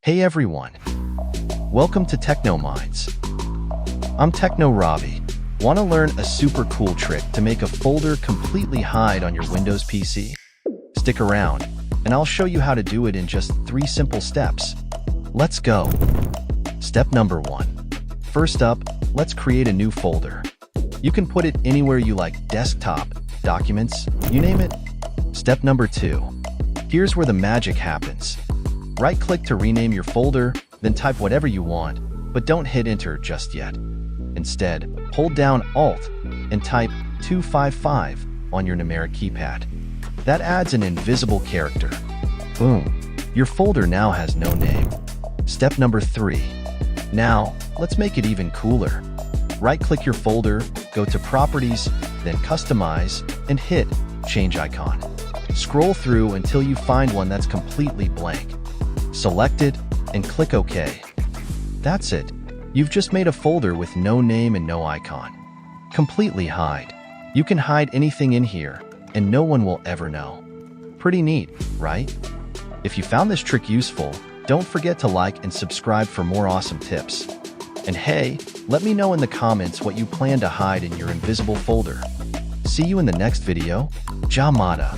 Hey everyone, welcome to Techno Minds. I'm Techno Ravi. Want to learn a super cool trick to make a folder completely hide on your Windows PC? Stick around, and I'll show you how to do it in just 3 simple steps. Let's go. Step number 1. First up, let's create a new folder. You can put it anywhere you like: desktop, documents, you name it. Step number 2. Here's where the magic happens. Right-click to rename your folder, then type whatever you want, but don't hit enter just yet. Instead, hold down Alt and type 255 on your numeric keypad. That adds an invisible character. Boom! Your folder now has no name. Step number 3. Now, let's make it even cooler. Right-click your folder, go to Properties, then Customize, and hit Change icon. Scroll through until you find one that's completely blank. Select it and click OK. That's it. You've just made a folder with no name and no icon. Completely hide. You can hide anything in here, and no one will ever know. Pretty neat, right? If you found this trick useful, don't forget to like and subscribe for more awesome tips. And hey, let me know in the comments what you plan to hide in your invisible folder. See you in the next video. Jamada.